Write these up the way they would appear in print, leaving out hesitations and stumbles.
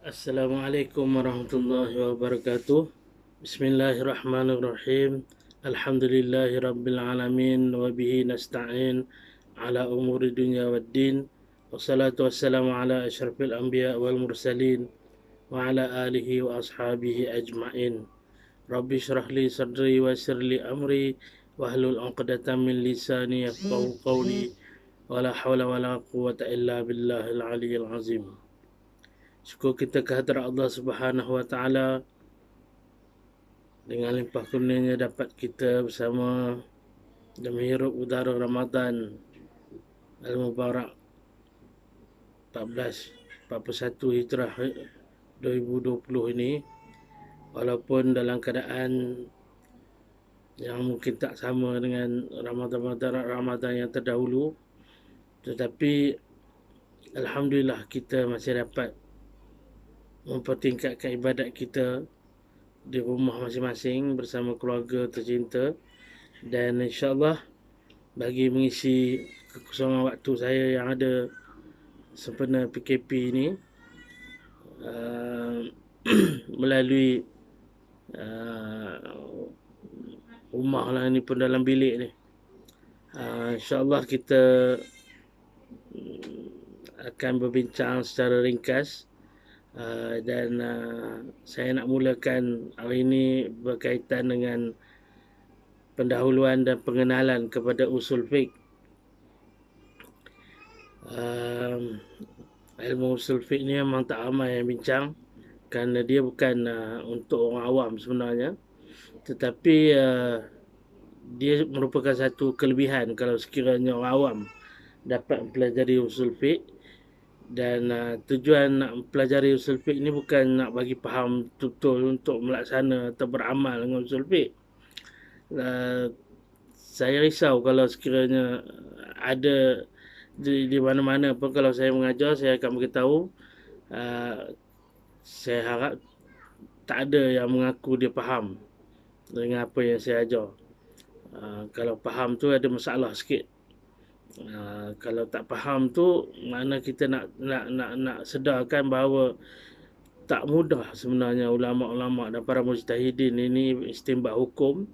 Assalamualaikum warahmatullahi wabarakatuh. Bismillahirrahmanirrahim. Alhamdulillahi rabbil alamin wa bihi nasta'in ala umuri dunya waddin. Wassalatu wassalamu ala asyrafil anbiya wal mursalin wa ala alihi wa ashabihi ajma'in. Rabbi syrah li sadri wa yassir li amri wahlul 'uqdatam min lisani yafqahu qawli wa la hawla wa la quwwata illa billahil aliyyil azim. Syukur kita kehadrat Allah Subhanahu Wa Taala dengan limpah kurnianya dapat kita bersama dan menghirup udara Ramadan Al-Mubarak 1441 Hijrah 2020 ini, walaupun dalam keadaan yang mungkin tak sama dengan Ramadan yang terdahulu, tetapi Alhamdulillah kita masih dapat mempertingkatkan ibadat kita di rumah masing-masing bersama keluarga tercinta, dan insyaAllah bagi mengisi kekosongan waktu saya yang ada sempena PKP ini melalui rumah lah ni pun dalam bilik ni, insyaAllah kita akan berbincang secara ringkas. Dan saya nak mulakan hari ini berkaitan dengan pendahuluan dan pengenalan kepada usul fiqh. Ilmu usul fiqh ni memang tak ramai yang bincang kerana dia bukan untuk orang awam sebenarnya, tetapi dia merupakan satu kelebihan kalau sekiranya orang awam dapat mempelajari usul fiqh. Dan tujuan nak mempelajari usul fiqh ni bukan nak bagi faham betul untuk melaksana atau beramal dengan usul fiqh. Saya risau kalau sekiranya ada di mana-mana pun kalau saya mengajar, saya akan beritahu saya harap tak ada yang mengaku dia faham dengan apa yang saya ajar. Kalau faham tu ada masalah sikit. Kalau tak faham tu, mana kita nak sedarkan bahawa tak mudah sebenarnya ulama-ulama dan para mujtahidin ini istinbat hukum.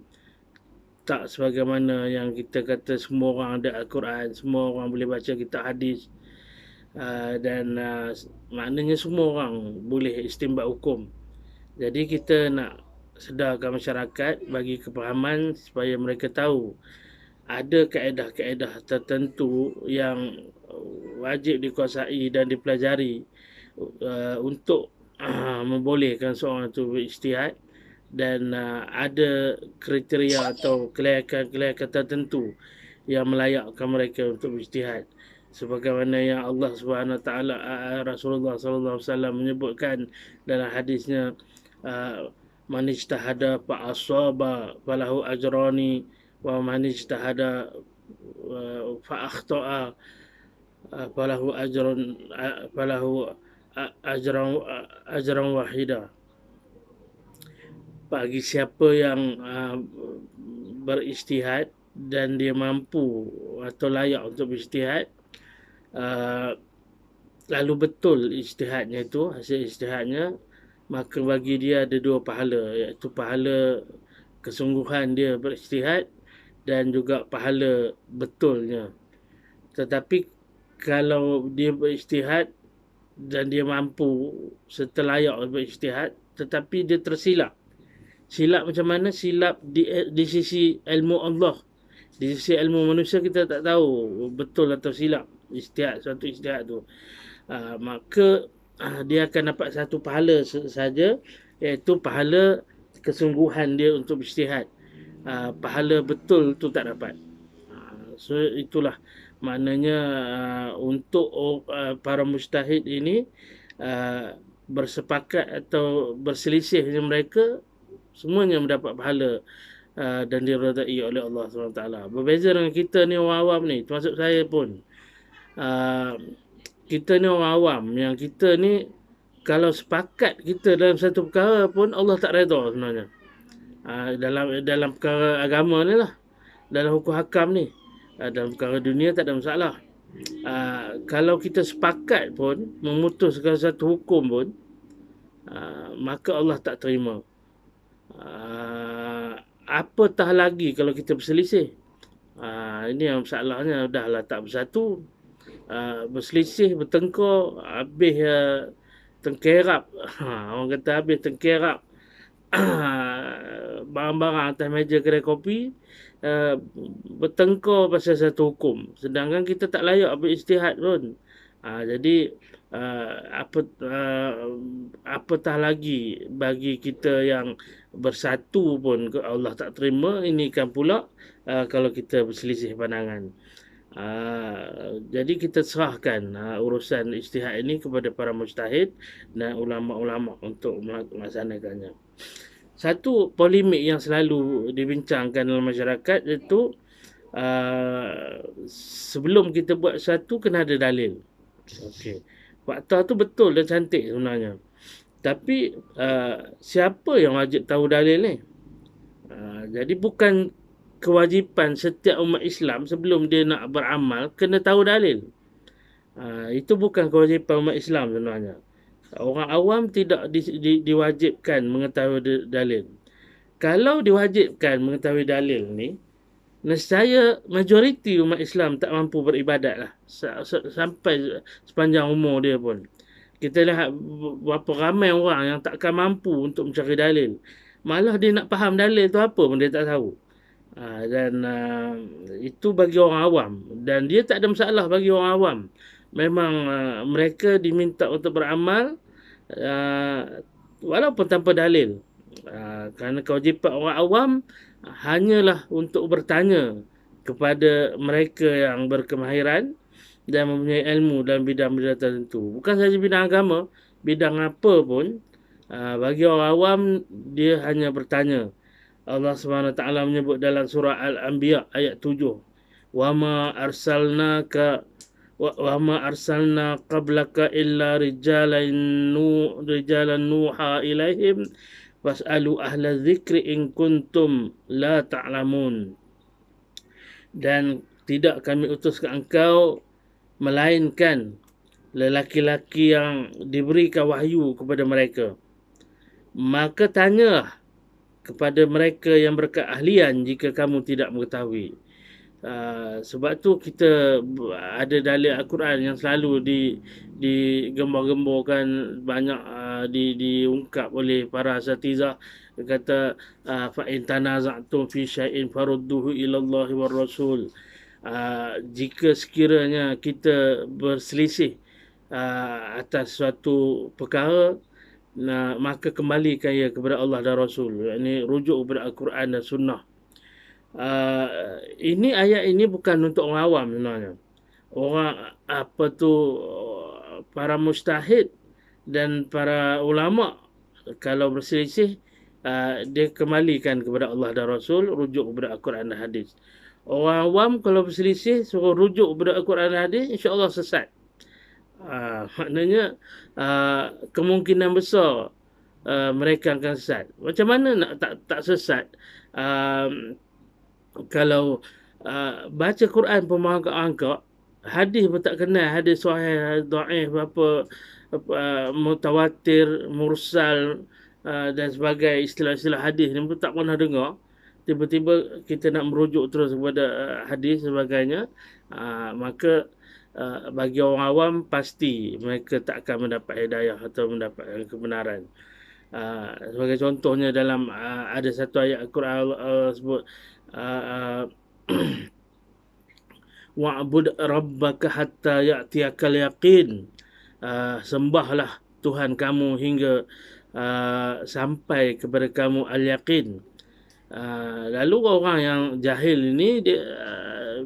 Tak sebagaimana yang kita kata semua orang ada Al-Quran, semua orang boleh baca kitab hadis, dan maknanya semua orang boleh istinbat hukum. Jadi kita nak sedarkan masyarakat, bagi kepahaman supaya mereka tahu ada kaedah-kaedah tertentu yang wajib dikuasai dan dipelajari untuk membolehkan seorang itu berijtihad, dan ada kriteria atau kelayakan tertentu yang melayakkan mereka untuk berijtihad, sebagaimana yang Allah Subhanahu Wa Taala, Rasulullah sallallahu alaihi wasallam menyebutkan dalam hadisnya, man ijtahada fa asaba falahu ajrani wa man ijtahada fa akhta'a falahu ajran wahida. Bagi siapa yang berijtihad dan dia mampu atau layak untuk berijtihad, lalu betul ijtihadnya itu, hasil ijtihadnya, maka bagi dia ada dua pahala, iaitu pahala kesungguhan dia berijtihad dan juga pahala betulnya. Tetapi kalau dia berijtihad dan dia mampu serta layak berijtihad, tetapi dia tersilap. Silap macam mana? Silap di sisi ilmu Allah. Di sisi ilmu manusia kita tak tahu betul atau silap suatu ijtihad tu. Maka dia akan dapat satu pahala saja, iaitu pahala kesungguhan dia untuk berijtihad. Pahala betul tu tak dapat. So itulah maknanya untuk para mujtahid ini bersepakat atau berselisih dengan mereka, semuanya mendapat pahala dan diridai oleh Allah SWT. Berbeza dengan kita ni orang awam ni, termasuk saya pun. Kita ni orang awam, yang kita ni kalau sepakat kita dalam satu perkara pun Allah tak redha sebenarnya. Dalam perkara agama ni lah, dalam hukum hakam ni, dalam perkara dunia tak ada masalah. Kalau kita sepakat pun memutuskan satu hukum pun, maka Allah tak terima. Apatah lagi kalau kita berselisih. Ini yang masalahnya, dahlah tak bersatu, berselisih, bertengkar, habis tengkerap. Orang kata habis tengkerap barang-barang atas meja kedai kopi, bertengkar pasal satu hukum, sedangkan kita tak layak berijtihad pun. Jadi apatah lagi bagi kita yang bersatu pun Allah tak terima. Ini kan pula kalau kita berselisih pandangan. Jadi kita serahkan urusan ijtihad ini kepada para mujtahid dan ulama-ulama untuk melaksanakannya. Satu polemik yang selalu dibincangkan dalam masyarakat iaitu sebelum kita buat satu kena ada dalil. Okey. Fakta tu betul dan cantik sebenarnya. Tapi siapa yang wajib tahu dalil ni? Jadi bukan kewajipan setiap umat Islam sebelum dia nak beramal kena tahu dalil. Itu bukan kewajipan umat Islam sebenarnya. Orang awam tidak diwajibkan mengetahui dalil. Kalau diwajibkan mengetahui dalil ni, nescaya majoriti umat Islam tak mampu beribadat lah sampai sepanjang umur dia pun. Kita lihat berapa ramai orang yang takkan mampu untuk mencari dalil. Malah dia nak faham dalil tu apa pun dia tak tahu. Dan itu bagi orang awam. Dan dia tak ada masalah bagi orang awam. Memang mereka diminta untuk beramal walaupun tanpa dalil. Kerana kewajipan orang awam hanyalah untuk bertanya kepada mereka yang berkemahiran dan mempunyai ilmu dalam bidang-bidang tertentu. Bukan sahaja bidang agama, bidang apa pun, bagi orang awam dia hanya bertanya. Allah SWT menyebut dalam surah Al-Anbiya ayat 7. Wama arsalna qablaka illa rijalan nuha ilaihim fas'alu ahla dzikri in kuntum la ta'lamun. Dan tidak kami utus ke engkau melainkan lelaki-lelaki yang diberikan wahyu kepada mereka. Maka tanyalah kepada mereka yang berkeahlian jika kamu tidak mengetahui. Sebab tu kita ada dalil Al-Quran yang selalu digembar-gemborkan, banyak diungkap oleh para asatizah. Dia kata fa in tanaza'tum fi syai'in farudduhu ila Allah war Rasul. Jika sekiranya kita berselisih atas suatu perkara, maka kembalikan ia kepada Allah dan Rasul. Ini rujuk kepada Al-Quran dan Sunnah. Ini ayat ini bukan untuk orang awam sebenarnya. Orang para mujtahid dan para ulama kalau berselisih, dia kembalikan kepada Allah dan Rasul, rujuk kepada Al-Quran dan hadis. Orang awam kalau berselisih suruh rujuk kepada Al-Quran dan hadis, insya-Allah sesat. Maknanya kemungkinan besar mereka akan sesat. Macam mana nak tak sesat? Kalau baca Quran pun mengangkat-angkat, hadis pun tak kenal, hadis sahih, dhaif, mutawatir, mursal dan sebagainya, istilah-istilah hadis ni pun tak pernah dengar. Tiba-tiba kita nak merujuk terus kepada hadis sebagainya, maka bagi orang awam pasti mereka tak akan mendapat hidayah atau mendapat kebenaran. Sebagai contohnya dalam ada satu ayat Al-Quran sebut wa'bud rabbaka hatta ya'tiyakal yaqin. Sembahlah Tuhan kamu hingga sampai kepada kamu al-yaqin. Lalu orang yang jahil ini dia,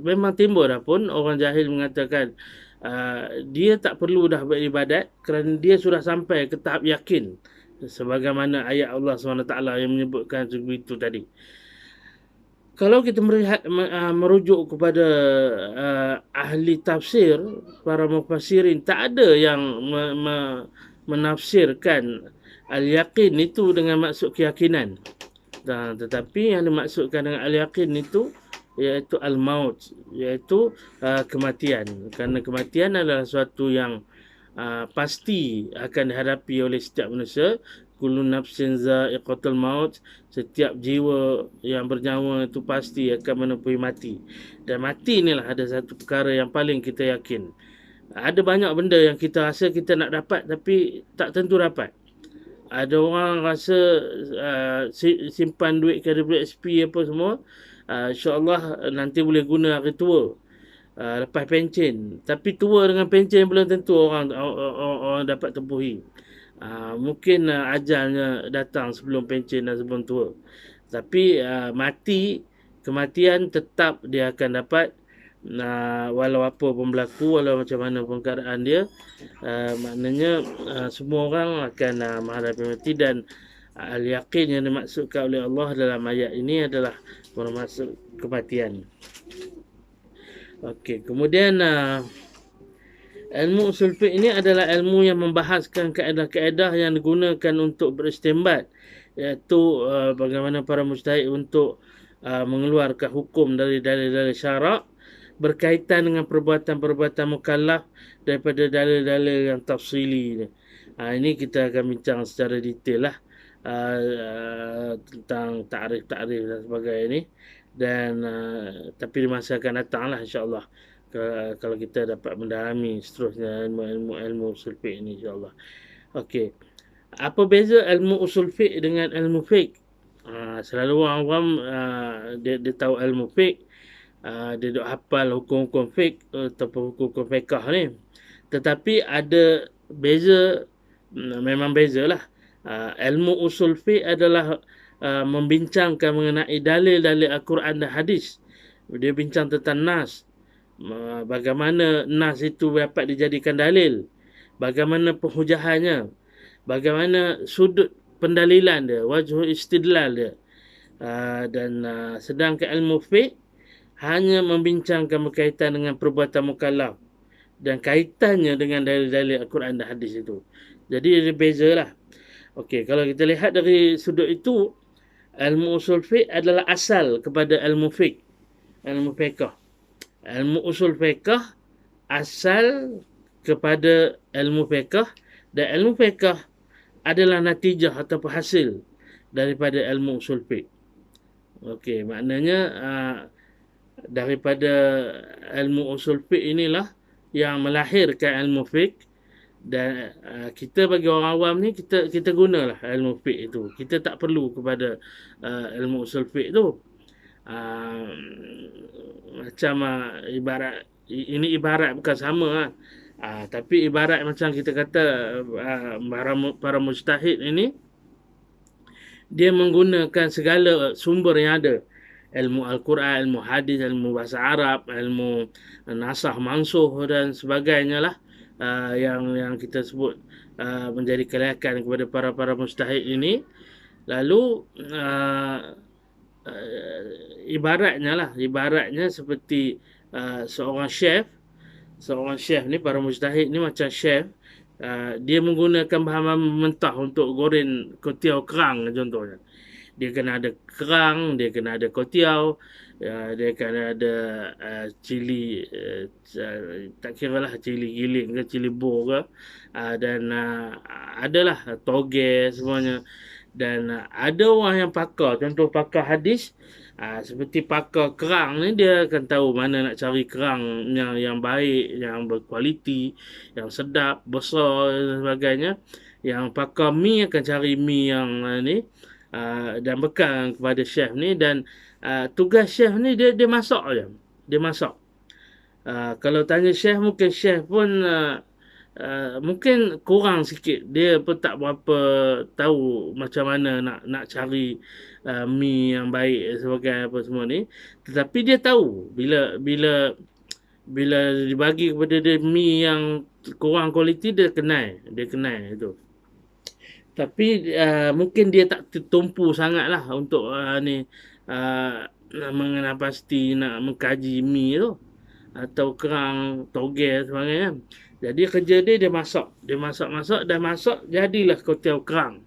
memang timbul dah pun orang jahil mengatakan dia tak perlu dah beribadat kerana dia sudah sampai ke tahap yakin, sebagaimana ayat Allah SWT yang menyebutkan begitu tadi. Kalau kita merujuk kepada ahli tafsir, para mufassirin, tak ada yang menafsirkan al-yaqin itu dengan maksud keyakinan. Tetapi yang dimaksudkan dengan al-yaqin itu iaitu al-maut, iaitu kematian. Kerana kematian adalah suatu yang pasti akan dihadapi oleh setiap manusia. Kullu nafsin za'iqatul maut, setiap jiwa yang bernyawa itu pasti akan menemui mati. Dan mati inilah ada satu perkara yang paling kita yakin. Ada banyak benda yang kita rasa kita nak dapat tapi tak tentu dapat. Ada orang rasa simpan duit ke daripada SP apa semua, insyaAllah nanti boleh guna hari tua, lepas pencen. Tapi tua dengan pencen belum tentu orang dapat tempuhi. Mungkin ajalnya datang sebelum pencen dan sebelum tua. Tapi kematian tetap dia akan dapat, walau apa pun berlaku, walau macam mana pun keadaan dia. Maknanya semua orang akan menghadapi mati. Dan al-yaqin yang dimaksudkan oleh Allah dalam ayat ini adalah bermaksud kematian. Okey, kemudian ilmu usul fiqh ini adalah ilmu yang membahaskan kaedah-kaedah yang digunakan untuk beristinbat, iaitu bagaimana para mujtahid untuk mengeluarkan hukum dari dalil-dalil syarak berkaitan dengan perbuatan-perbuatan mukallaf daripada dalil-dalil yang tafsili. Ini kita akan bincang secara detail lah tentang ta'rif dan sebagainya ni. Dan tapi di masa akan datang lah insyaAllah, kalau kita dapat mendalami seterusnya ilmu usul fiqh ni insyaAllah. Okey, apa beza ilmu usul fiqh dengan ilmu fiqh? Selalu orang awam dia tahu ilmu fiqh, dia duk hafal hukum-hukum fiqh ataupun hukum-hukum fiqh ni. Tetapi ada beza, memang bezalah. Ilmu usul fiqh adalah membincangkan mengenai dalil-dalil Al-Quran dan hadis. Dia bincang tentang nas, bagaimana nas itu dapat dijadikan dalil, bagaimana penhujahannya, bagaimana sudut pendalilan dia, wajhul istidlal dia. Dan sedangkan ilmu fiqh hanya membincangkan berkaitan dengan perbuatan mukallaf dan kaitannya dengan dalil-dalil Al-Quran dan hadis itu. Jadi ada bezalah. Okey, kalau kita lihat dari sudut itu, ilmu usul fiqh adalah asal kepada ilmu fiqh, ilmu fiqh. Ilmu usul fiqh asal kepada ilmu fiqh, dan ilmu fiqh adalah natijah ataupun hasil daripada ilmu usul fiqh. Okey, maknanya daripada ilmu usul fiqh inilah yang melahirkan ilmu fiqh. Dan kita bagi orang awam ni, kita gunalah ilmu fiqh itu. Kita tak perlu kepada ilmu usul fiqh tu. Macam ibarat, ini ibarat bukan sama lah. Tapi ibarat macam kita kata para mujtahid ini, dia menggunakan segala sumber yang ada. Ilmu Al-Quran, ilmu hadis, ilmu bahasa Arab, ilmu nasah mansuh dan sebagainya lah. Yang kita sebut menjadi kelayakan kepada para mujtahid ini. Lalu ibaratnya seperti seorang chef ni, para mujtahid ni macam chef. Dia menggunakan bahan mentah untuk goreng kuetiau kerang contohnya. Dia kena ada kerang, dia kena ada kuetiau, dia kena ada cili, tak kira lah cili giling ke cili bor ke, dan adalah toge semuanya. Dan ada orang yang pakar, contoh pakar hadis, seperti pakar kerang ni, dia akan tahu mana nak cari kerang yang baik, yang berkualiti, yang sedap, besar dan sebagainya. Yang pakar mi akan cari mi yang ni, dan bekal kepada chef ni. Dan tugas chef ni dia masak je. Dia masak. Kalau tanya chef, mungkin chef pun mungkin kurang sikit. Dia pun tak berapa tahu macam mana nak cari mi yang baik sebagai apa semua ni. Tetapi dia tahu bila dibagi kepada dia mi yang kurang kualiti, dia kenal itu. Tapi mungkin dia tak tertumpu sangat lah untuk mengenal pasti nak mengkaji mi tu atau kerang, toge sebagainya. Jadi kerja dia masak. Dia masak, dah masak, jadilah kuetiau kerang.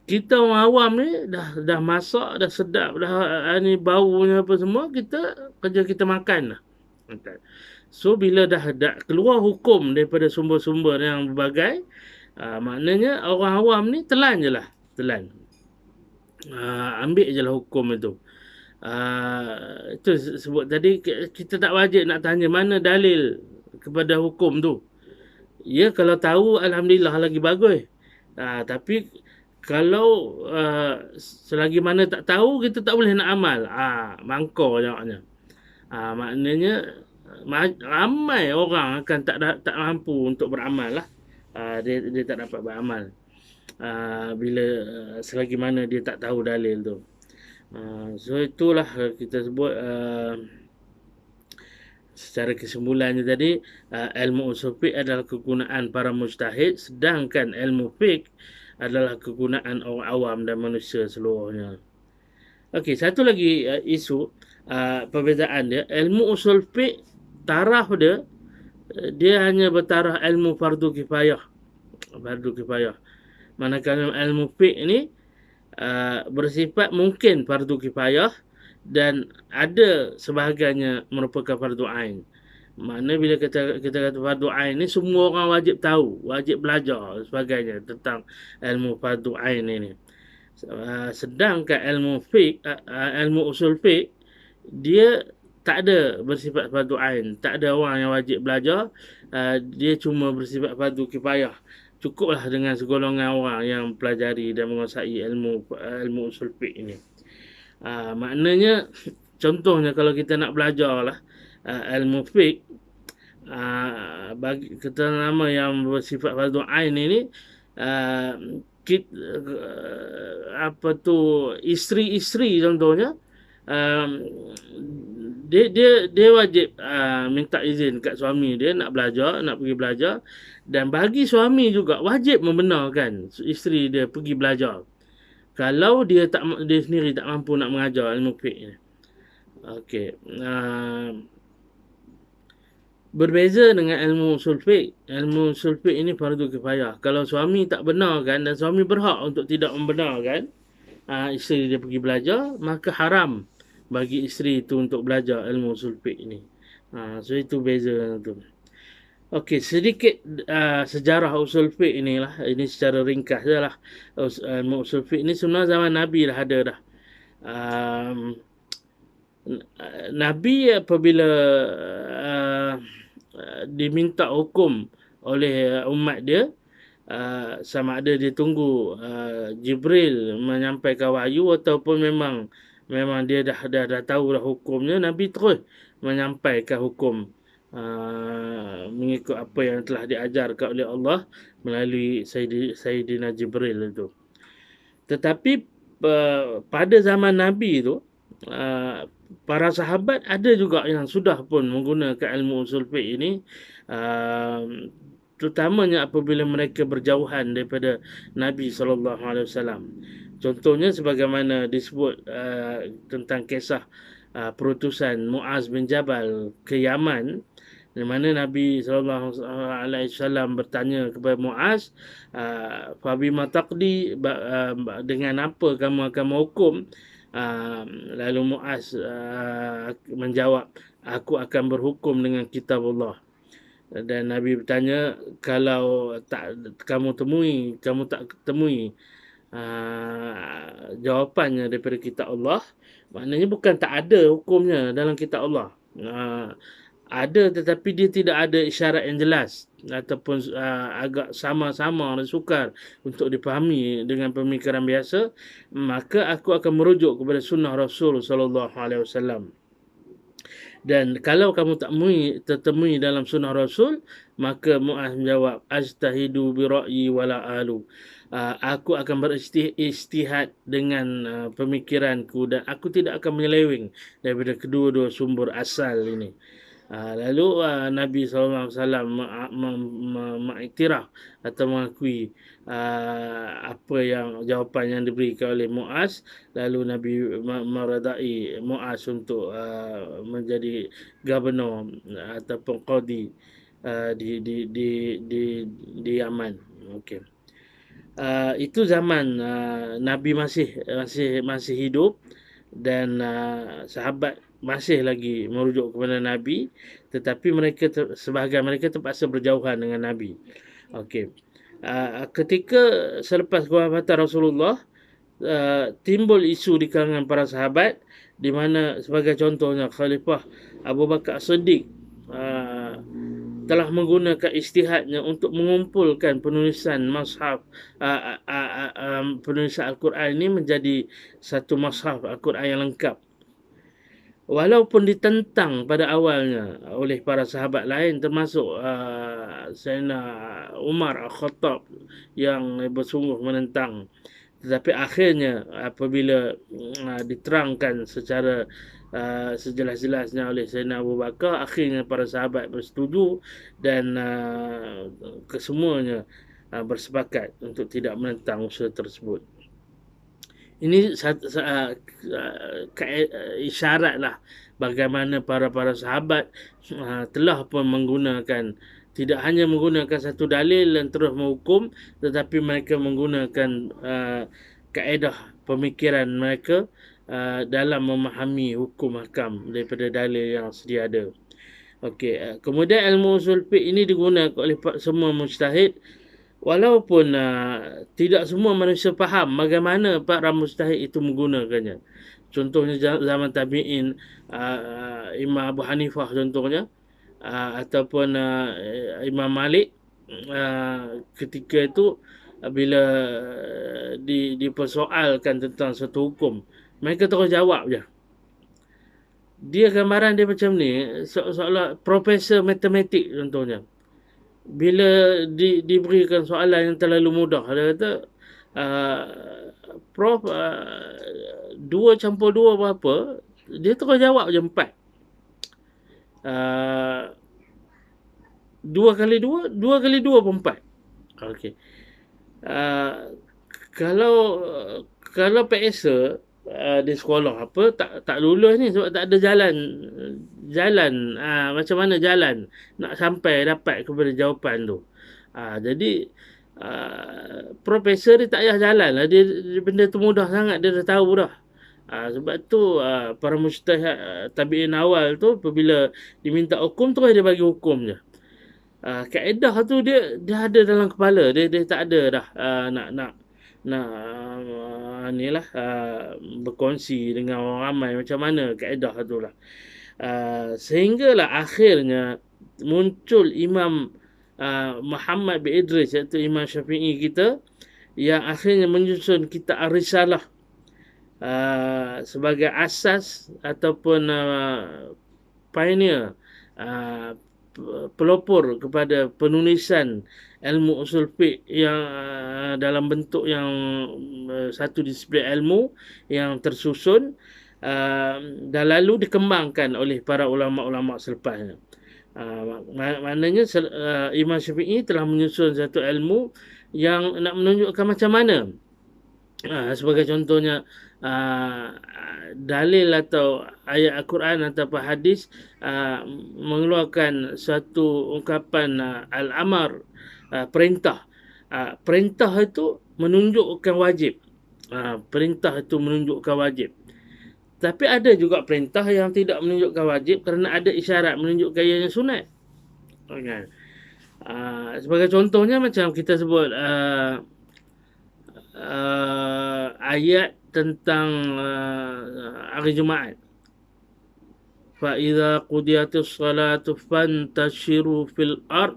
Kita orang awam ni dah masak, dah sedap, dah ni baunya apa semua, kerja kita makan lah. So bila dah keluar hukum daripada sumber-sumber yang berbagai, maknanya orang awam ni telan je lah. Telan. Ambil je lah hukum itu. Itu sebut tadi, kita tak wajib nak tanya mana dalil kepada hukum tu. Ya, kalau tahu alhamdulillah lagi bagus. Tapi kalau selagi mana tak tahu, kita tak boleh nak amal. Mangkor jawabnya. Maknanya ramai orang akan tak mampu untuk beramal lah. Dia tak dapat beramal bila selagi mana dia tak tahu dalil tu. So itulah kita sebut secara kesimpulannya tadi, ilmu usul fiqh adalah kegunaan para mujtahid, sedangkan ilmu fiqh adalah kegunaan orang awam dan manusia seluruhnya. Okey, satu lagi isu perbezaan dia, ilmu usul fiqh taraf dia hanya bertaraf ilmu fardu kifayah. Manakala ilmu fiqh ni bersifat mungkin fardu kifayah dan ada sebahagiannya merupakan fardu ain. Makna bila kita kata fardu ain ni, semua orang wajib tahu, wajib belajar sebagainya tentang ilmu fardu ain ini. Sedangkan ilmu fiqh, ilmu usul fiqh, dia tak ada bersifat fardu ain, tak ada orang yang wajib belajar. Dia cuma bersifat fardu kifayah. Cukuplah dengan segolongan orang yang pelajari dan menguasai ilmu usul fiqh ini. Maknanya, contohnya kalau kita nak belajar lah ilmu fiqh, bagi kita nama yang bersifat fardu ain ini, isteri-isteri contohnya, dia wajib minta izin kat suami dia nak pergi belajar, dan bagi suami juga wajib membenarkan isteri dia pergi belajar kalau dia sendiri tak mampu nak mengajar ilmu fiqh ni. Okey. Berbeza dengan ilmu usul fiqh. Ilmu usul fiqh ini fardu kifayah. Kalau suami tak benarkan dan suami berhak untuk tidak membenarkan isteri dia pergi belajar, maka haram bagi isteri itu untuk belajar ilmu usul fiqh ini. So itu beza tu. Okey, sedikit sejarah usul fiqh inilah. Ini secara ringkas sajalah. Ilmu usul fiqh ini sebenarnya zaman Nabi dah ada dah. Nabi apabila diminta hukum oleh umat dia, sama ada dia tunggu Jibril menyampaikan wahyu ataupun memang dia dah tahu dah hukumnya, Nabi terus menyampaikan hukum mengikut apa yang telah diajarkan oleh Allah melalui Sayyidina Jibril itu. Tetapi pada zaman Nabi itu, para sahabat ada juga yang sudah pun menggunakan ilmu usul fiqh ini, terutamanya apabila mereka berjauhan daripada Nabi SAW. Contohnya sebagaimana disebut tentang kisah perutusan Muaz bin Jabal ke Yaman, di mana Nabi SAW bertanya kepada Muaz, Fabima taqdi, dengan apa kamu akan menghukum? Lalu Muaz menjawab, aku akan berhukum dengan kitab Allah. Dan Nabi bertanya, kalau kamu tak temui jawapannya daripada kitab Allah, maknanya bukan tak ada hukumnya dalam kitab Allah. Ada, tetapi dia tidak ada isyarat yang jelas ataupun agak sama-sama dan sukar untuk dipahami dengan pemikiran biasa, maka aku akan merujuk kepada sunnah Rasul sallallahu alaihi wasallam. Dan kalau kamu tak temui dalam sunnah Rasul, maka Muaz menjawab, ajtahidu bi ra'yi wala alu. Aku akan beristihad dengan pemikiranku dan aku tidak akan menyeleweng daripada kedua-dua sumber asal ini. Lalu Nabi SAW mengiktiraf atau mengakui apa yang jawapan yang diberikan oleh Muaz. Lalu Nabi meredai Muaz untuk menjadi gubernur ataupun qadi di Yaman. Okey. Itu zaman Nabi masih hidup, dan sahabat masih lagi merujuk kepada Nabi, tetapi mereka sebahagian mereka terpaksa berjauhan dengan Nabi. Okey. Ketika selepas kewafatan Rasulullah, timbul isu di kalangan para sahabat, di mana sebagai contohnya Khalifah Abu Bakar Siddiq telah menggunakan ijtihadnya untuk mengumpulkan penulisan mushaf, penulisan Al-Quran ini menjadi satu mushaf Al-Quran yang lengkap. Walaupun ditentang pada awalnya oleh para sahabat lain, termasuk Sayyidina Umar Al-Khattab yang bersungguh menentang, tetapi akhirnya apabila diterangkan secara sejelas-jelasnya oleh Sayyidina Abu Bakar, akhirnya para sahabat bersetuju dan kesemuanya bersepakat untuk tidak menentang usaha tersebut. Ini isyarat lah bagaimana para sahabat telah pun menggunakan, tidak hanya menggunakan satu dalil dan terus menghukum, tetapi mereka menggunakan kaedah pemikiran mereka dalam memahami hukum hakam daripada dalil yang sedia ada. Okey, kemudian ilmu usul fiqh ini digunakan oleh semua mujtahid, walaupun tidak semua manusia faham bagaimana para mujtahid itu menggunakannya. Contohnya zaman tabi'in, Imam Abu Hanifah contohnya, ataupun Imam Malik, ketika itu bila dipersoalkan tentang satu hukum, mereka terus jawab je. Dia gambaran dia macam ni, seolah profesor matematik contohnya. Bila diberikan soalan yang terlalu mudah, dia kata, Prof, 2 campur 2 berapa? Dia terus jawab je 4. 2 kali 2, 2 kali 2 pun 4. Okey. Kalau PSA di sekolah apa tak lulus ni sebab tak ada jalan macam mana jalan nak sampai dapat kepada jawapan tu. Jadi profesor dia tak payah jalan lah, dia benda tu mudah sangat, dia dah tahu dah. Sebab tu para mujtahid tabi'in awal tu apabila diminta hukum terus dia bagi hukum je. Kaedah tu dia ada dalam kepala dia tak ada dah nak inilah berkongsi dengan orang ramai macam mana kaedah tu lah. Sehinggalah akhirnya muncul Imam Muhammad bin Idris, iaitu Imam Syafi'i kita, yang akhirnya menyusun kitab Ar-Risalah sebagai asas ataupun pioneer, pelopor kepada penulisan ilmu usul fiqh yang dalam bentuk yang satu disiplin ilmu yang tersusun dan lalu dikembangkan oleh para ulama-ulama selepasnya. Maknanya Imam Syafi'i telah menyusun satu ilmu yang nak menunjukkan macam mana sebagai contohnya dalil atau ayat Al-Quran atau hadis mengeluarkan satu ungkapan al-amar, perintah. Perintah itu menunjukkan wajib. Perintah itu menunjukkan wajib. Tapi ada juga perintah yang tidak menunjukkan wajib kerana ada isyarat menunjukkan ianya sunat. Okay. Sebagai contohnya macam kita sebut ayat tentang hari Jumaat. Fa idza qudiyatis salatu fantashiru fil ard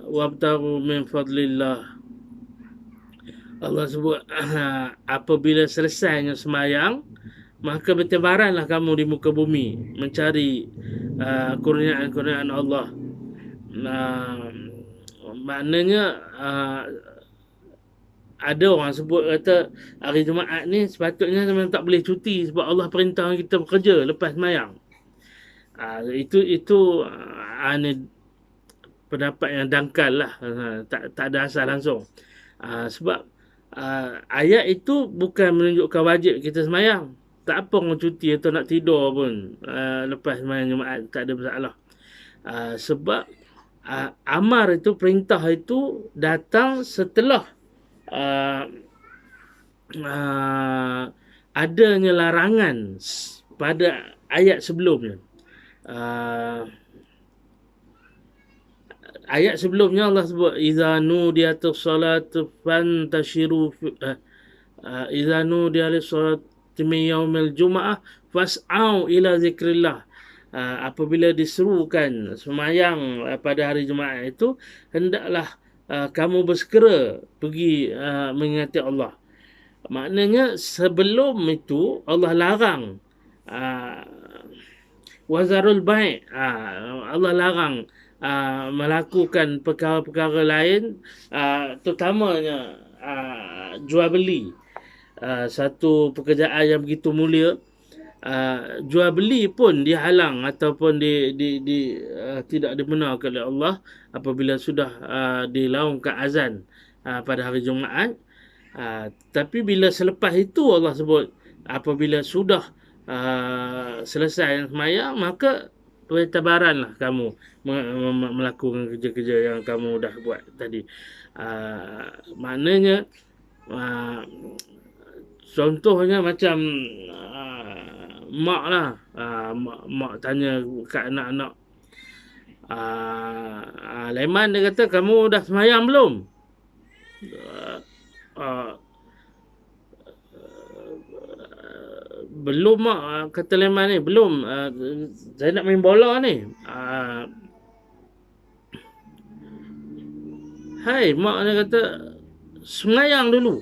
wabtaghu min fadlillah. Allah sebut apabila selesainya sembahyang, maka bertebaranlah kamu di muka bumi mencari kurniaan-kurniaan Allah. Maknanya ada orang sebut kata hari Jumaat ni sepatutnya memang tak boleh cuti sebab Allah perintah kita bekerja lepas sembahyang. Itu pendapat yang dangkal lah, tak ada asal langsung. Sebab ayat itu bukan menunjukkan wajib kita sembahyang. Tak apa orang cuti atau nak tidur pun lepas sembahyang Jumaat, tak ada masalah. Sebab amar itu, perintah itu datang setelah adanya larangan pada ayat sebelumnya. Ayat sebelumnya Allah sebut idza nudiyatus salatu fantashiru idza nudiya lis-salati min yaumil jumu'ah fas'au ila zikrillah. Apabila diserukan semayang pada hari Jumaat itu, hendaklah kamu bersegera pergi mengingati Allah. Maknanya sebelum itu Allah larang wazarul bai', Allah larang melakukan perkara-perkara lain, terutamanya jual beli. Satu pekerjaan yang begitu mulia, jual beli pun dihalang ataupun tidak dibenarkan oleh Allah apabila sudah dilaungkan azan pada hari Jumaat. Tapi bila selepas itu Allah sebut apabila sudah selesai sembahyang, maka bertabaranlah kamu melakukan kerja-kerja yang kamu dah buat tadi. Maknanya contohnya macam mak lah, mak tanya kat anak-anak, Leman dia kata, kamu dah sembahyang belum? Belum mak, kata Leman ni, belum, saya nak main bola ni. Hai, mak dia kata, sembahyang dulu.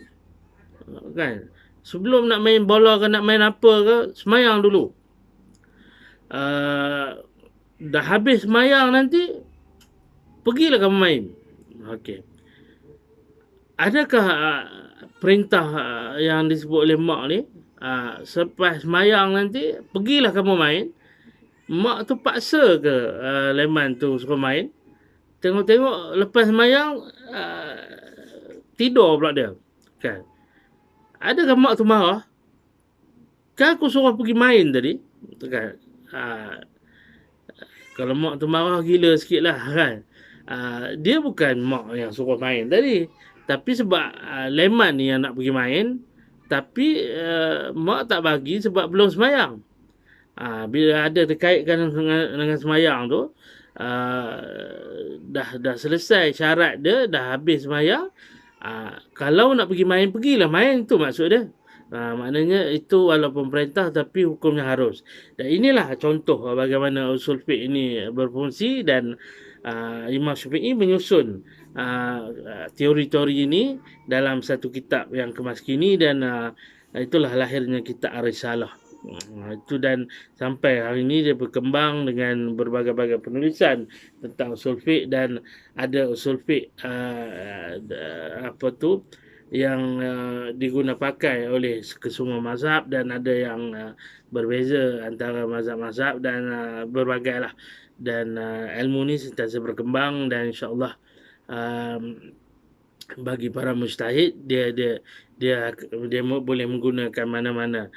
Kan? Sebelum nak main bola ke nak main apa ke, sembahyang dulu. Dah habis sembahyang nanti, pergilah kamu main. Okey. Adakah perintah yang disebut oleh mak ni, selepas sembahyang nanti, pergilah kamu main? Mak tu paksa ke Leman tu suruh main? Tengok-tengok lepas sembahyang, tidur pula dia. Kan? Adakah mak tu marah? Kan aku suruh pergi main tadi? Kan? Kalau mak tu marah, gila sikit lah. Kan? Dia bukan mak yang suruh main tadi. Tapi sebab Leman ni yang nak pergi main, tapi mak tak bagi sebab belum sembahyang. Bila ada terkaitkan dengan sembahyang tu, dah selesai syarat dia, dah habis sembahyang, kalau nak pergi main, pergilah main, tu maksud dia. Maknanya itu walaupun perintah tapi hukumnya harus. Dan inilah contoh bagaimana usul fiqh ini berfungsi, dan Imam Syafi'i menyusun teori-teori ini dalam satu kitab yang kemas kini, dan itulah lahirnya kitab Ar-Risalah. Itu, dan sampai hari ini dia berkembang dengan berbagai-bagai penulisan tentang usul fiqh, dan ada usul fiqh yang diguna pakai oleh kesemua mazhab, dan ada yang berbeza antara mazhab-mazhab, dan berbagai lah. Dan ilmu ni sentiasa berkembang, dan insya-Allah bagi para mujtahid, dia boleh menggunakan mana-mana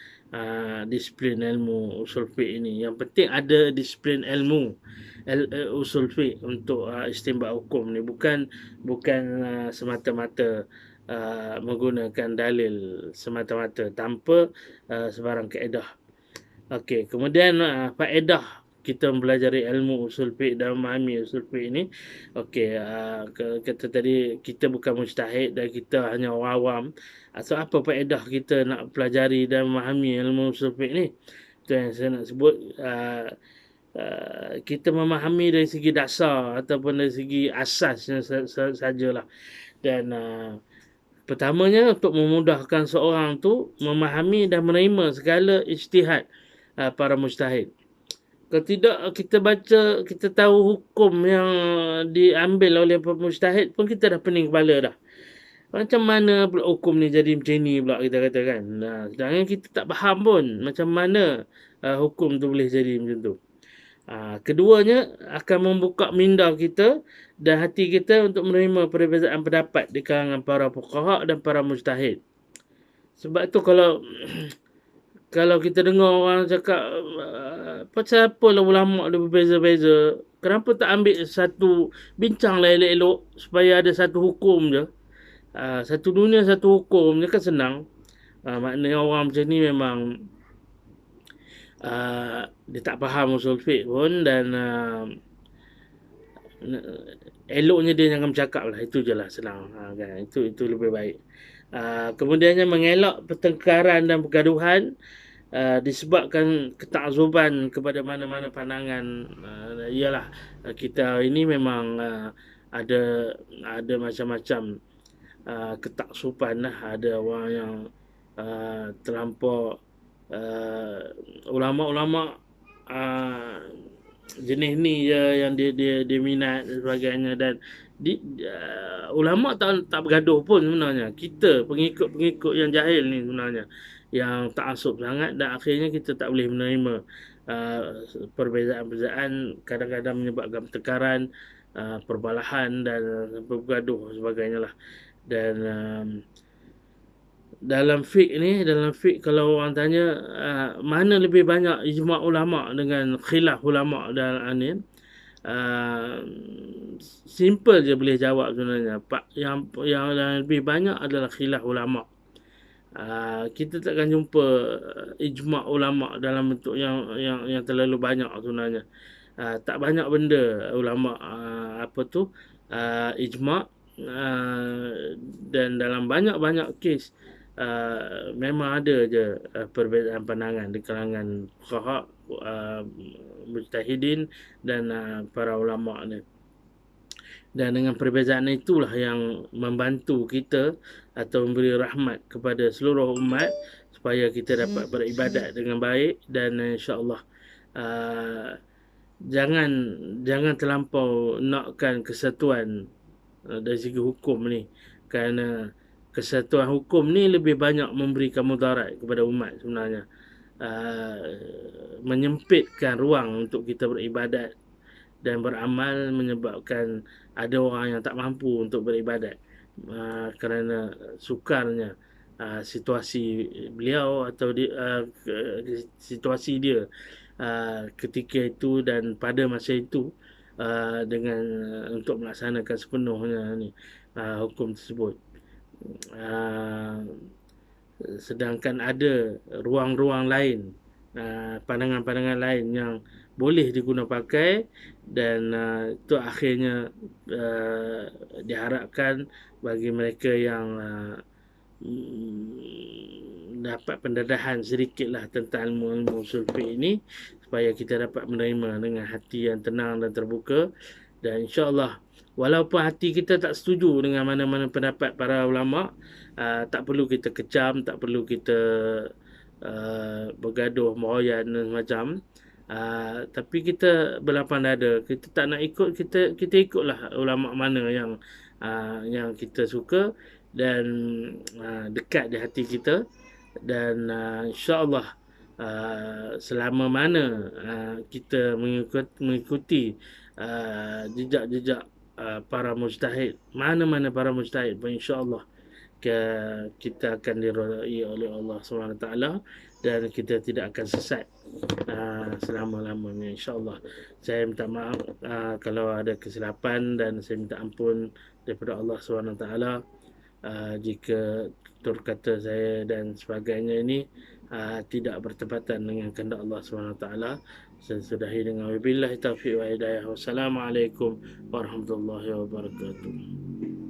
disiplin ilmu usul fiqh ini. Yang penting ada disiplin ilmu usul fiqh untuk istinbat hukum ni, bukan semata-mata menggunakan dalil semata-mata tanpa sebarang kaedah. Okey, kemudian faedah kita mempelajari ilmu usul fiqh dan memahami usul fiqh ini. Okey, kata tadi kita bukan mujtahid dan kita hanya orang awam. So apa faedah kita nak pelajari dan memahami ilmu usul fiqh ni? Itu yang saya nak sebut. Kita memahami dari segi dasar ataupun dari segi asasnya sajalah. Dan pertamanya, untuk memudahkan seorang tu memahami dan menerima segala ijtihad para mujtahid. Kalau tidak, kita baca, kita tahu hukum yang diambil oleh mujtahid pun kita dah pening kepala dah. Macam mana pula hukum ni jadi macam ni pula, kita kata kan. Sedangkan kita tak faham pun macam mana hukum tu boleh jadi macam tu. Keduanya, akan membuka minda kita dan hati kita untuk menerima perbezaan pendapat di kalangan para fuqaha dan para mujtahid. Sebab tu kalau kita dengar orang cakap pasal apa lah ulama' dia berbeza-beza, kenapa tak ambil satu bincang lah elok-elok supaya ada satu hukum je, satu dunia satu hukum je, kan senang. Maknanya orang macam ni memang dia tak faham usul fiqh pun, dan eloknya dia jangan bercakap lah. Itu je lah, senang. Kan? Itu lebih baik. Kemudiannya mengelak pertengkaran dan pergaduhan disebabkan ketakzuban kepada mana-mana pandangan. Ialah kita ini memang ada macam-macam ketaksuban lah. Ada orang yang terlampau ulama-ulama jenis ni je yang dia minat dan sebagainya, dan ulama tak bergaduh pun sebenarnya. Kita pengikut-pengikut yang jahil ni sebenarnya yang taksub sangat, dan akhirnya kita tak boleh menerima perbezaan-perbezaan, kadang-kadang menyebabkan pertengkaran, perbalahan dan bergaduh sebagainya lah. Dan dalam fiqh kalau orang tanya mana lebih banyak ijma' ulama' dengan khilaf ulama' dalam ni, simple je boleh jawab sebenarnya. Yang lebih banyak adalah khilaf ulama'. Kita takkan jumpa ijma' ulama' dalam bentuk yang terlalu banyak sebenarnya. Tak banyak benda ulama' ijma', dan dalam banyak-banyak kes memang ada je perbezaan pandangan di kalangan fuqaha, mujtahidin dan para ulama' ni. Dan dengan perbezaan itulah yang membantu kita atau memberi rahmat kepada seluruh umat supaya kita dapat beribadat dengan baik, dan insya-Allah jangan terlampau nakkan kesatuan dari segi hukum ni, kerana kesatuan hukum ni lebih banyak memberikan mudarat kepada umat sebenarnya. Menyempitkan ruang untuk kita beribadat dan beramal, menyebabkan ada orang yang tak mampu untuk beribadat kerana sukarnya situasi beliau atau situasi dia ketika itu dan pada masa itu, dengan untuk melaksanakan sepenuhnya hukum tersebut. Sedangkan ada ruang-ruang lain, pandangan-pandangan lain yang boleh digunakan pakai, dan itu akhirnya diharapkan bagi mereka yang dapat pendedahan sedikitlah tentang ilmu usul fiqh ini, supaya kita dapat menerima dengan hati yang tenang dan terbuka. Dan insya-Allah, walaupun hati kita tak setuju dengan mana-mana pendapat para ulama', tak perlu kita kecam, tak perlu kita bergaduh, meroyan dan macam. Tapi kita berlapang dada, kita tak nak ikut, kita ikutlah ulama' mana yang kita suka dan dekat di hati kita. Dan insya-Allah selama mana kita mengikuti jejak-jejak para mujtahid, mana-mana para mujtahid pun, insya-Allah kita akan diridai oleh Allah SWT, dan kita tidak akan sesat selama-lamanya, insya-Allah. Saya minta maaf kalau ada kesilapan, dan saya minta ampun daripada Allah SWT jika tutur kata saya dan sebagainya ini tidak bertepatan dengan kehendak Allah SWT. Saya sudahi dengan wabillahi taufiq wa hidayah. Wassalamualaikum warahmatullahi wabarakatuh.